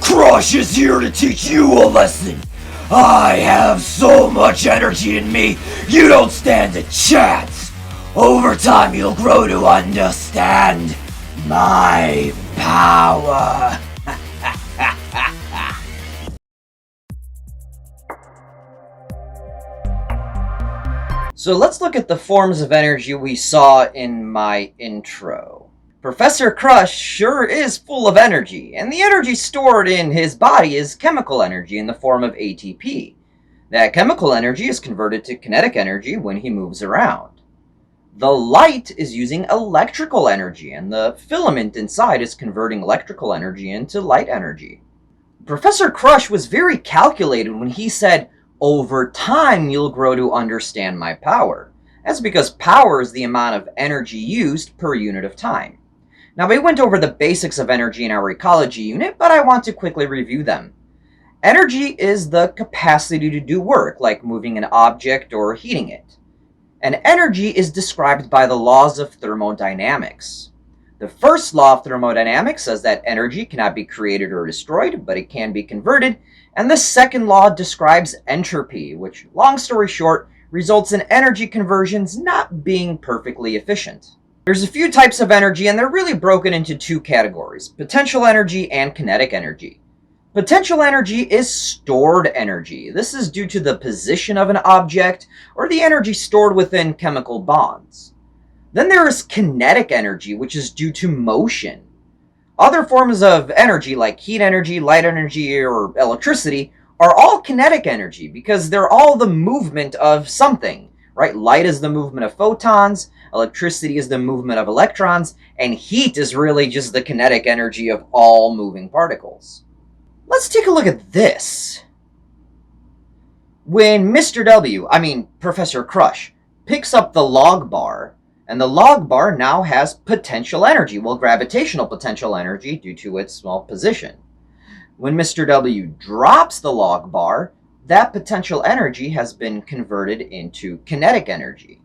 Crush is here to teach you a lesson. I have so much energy in me, you don't stand a chance. Over time, you'll grow to understand my power. So let's look at the forms of energy we saw in my intro. Professor Crush sure is full of energy, and the energy stored in his body is chemical energy in the form of ATP. That chemical energy is converted to kinetic energy when he moves around. The light is using electrical energy, and the filament inside is converting electrical energy into light energy. Professor Crush was very calculated when he said, "Over time, you'll grow to understand my power." That's because power is the amount of energy used per unit of time. Now, we went over the basics of energy in our ecology unit, but I want to quickly review them. Energy is the capacity to do work, like moving an object or heating it. And energy is described by the laws of thermodynamics. The first law of thermodynamics says that energy cannot be created or destroyed, but it can be converted. And the second law describes entropy, which, long story short, results in energy conversions not being perfectly efficient. There's a few types of energy, and they're really broken into two categories: potential energy and kinetic energy. Potential energy is stored energy. This is due to the position of an object or the energy stored within chemical bonds. Then there is kinetic energy, which is due to motion. Other forms of energy like heat energy, light energy, or electricity are all kinetic energy because they're all the movement of something, right? Light is the movement of photons, electricity is the movement of electrons, and heat is really just the kinetic energy of all moving particles. Let's take a look at this. When Professor Crush, picks up the log bar, and the log bar now has potential energy, gravitational potential energy due to its small position. When Mr. W drops the log bar, that potential energy has been converted into kinetic energy.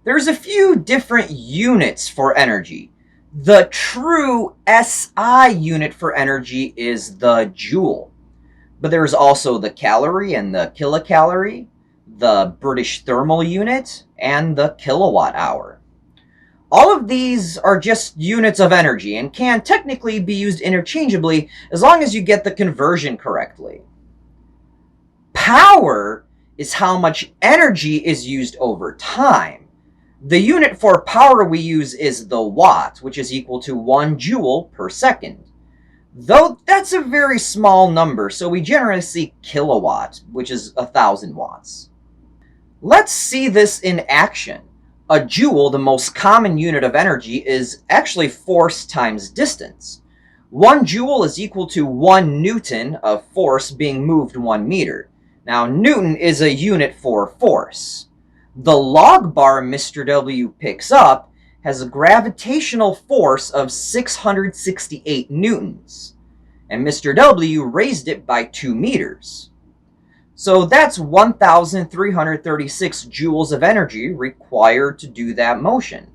There's a few different units for energy. The true SI unit for energy is the joule. But there's also the calorie and the kilocalorie, the British thermal unit, and the kilowatt hour. All of these are just units of energy and can technically be used interchangeably as long as you get the conversion correctly. Power is how much energy is used over time. The unit for power we use is the watt, which is equal to 1 joule per second. Though that's a very small number, so we generally see kilowatt, which is 1,000 watts. Let's see this in action. A joule, the most common unit of energy, is actually force times distance. 1 joule is equal to 1 newton of force being moved 1 meter. Now, newton is a unit for force. The log bar Mr. W picks up has a gravitational force of 668 newtons, and Mr. W raised it by 2 meters. So that's 1,336 joules of energy required to do that motion.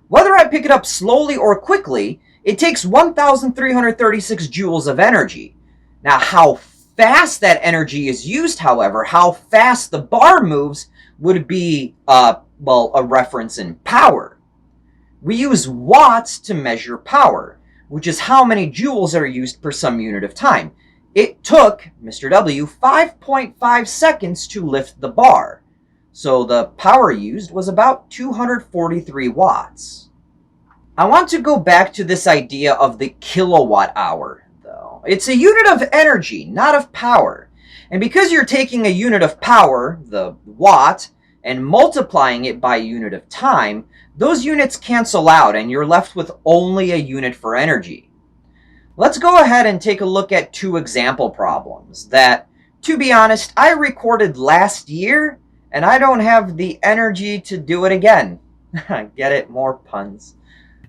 Whether I pick it up slowly or quickly, it takes 1,336 joules of energy. Now, how fast that energy is used, however, how fast the bar moves, would be, a reference in power. We use watts to measure power, which is how many joules are used per some unit of time. It took Mr. W 5.5 seconds to lift the bar, so the power used was about 243 watts. I want to go back to this idea of the kilowatt hour, though. It's a unit of energy, not of power. And because you're taking a unit of power, the watt, and multiplying it by a unit of time, those units cancel out and you're left with only a unit for energy. Let's go ahead and take a look at 2 example problems that, to be honest, I recorded last year and I don't have the energy to do it again. Get it? More puns.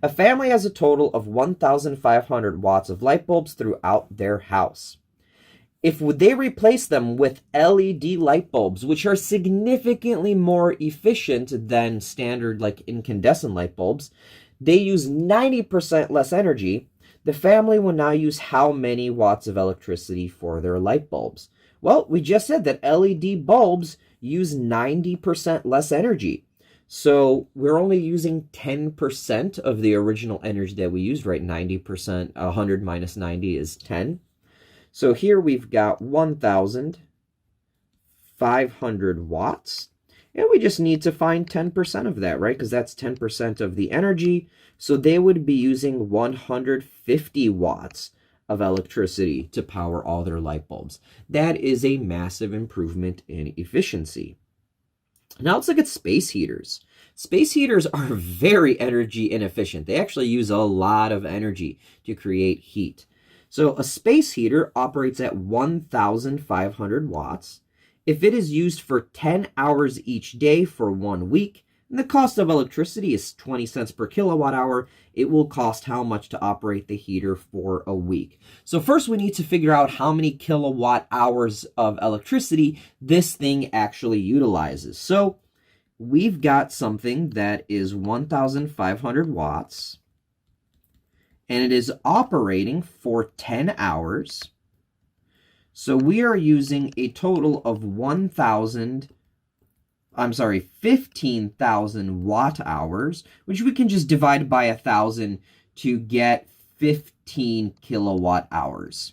A family has a total of 1,500 watts of light bulbs throughout their house. If they replace them with LED light bulbs, which are significantly more efficient than standard incandescent light bulbs, they use 90% less energy, The family will now use how many watts of electricity for their light bulbs? Well, we just said that LED bulbs use 90% less energy. So we're only using 10% of the original energy that we used, right? 90%, 100 minus 90 is 10. So here we've got 1,500 watts. And we just need to find 10% of that, right? Because that's 10% of the energy. So they would be using 150 watts of electricity to power all their light bulbs. That is a massive improvement in efficiency. Now let's look at space heaters. Space heaters are very energy inefficient. They actually use a lot of energy to create heat. So a space heater operates at 1,500 watts. If it is used for 10 hours each day for 1 week, and the cost of electricity is 20 cents per kilowatt hour, it will cost how much to operate the heater for a week. So first we need to figure out how many kilowatt hours of electricity this thing actually utilizes. So we've got something that is 1,500 watts, and it is operating for 10 hours. So we are using a total of 15,000 watt hours, which we can just divide by 1,000 to get 15 kilowatt hours.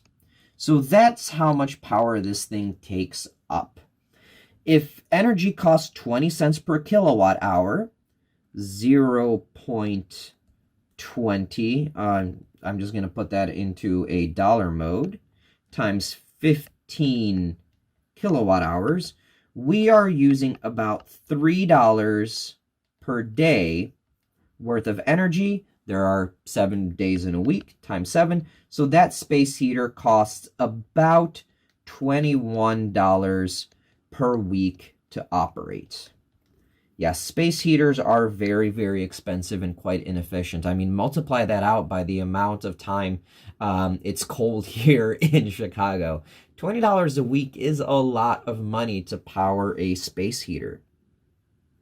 So that's how much power this thing takes up. If energy costs 20 cents per kilowatt hour, 0.20, I'm just going to put that into a dollar mode, times 15 kilowatt hours, we are using about $3 per day worth of energy. There are 7 days in a week, times 7. So that space heater costs about $21 per week to operate. Yes, space heaters are very, very expensive and quite inefficient. I mean, multiply that out by the amount of time it's cold here in Chicago. $20 a week is a lot of money to power a space heater.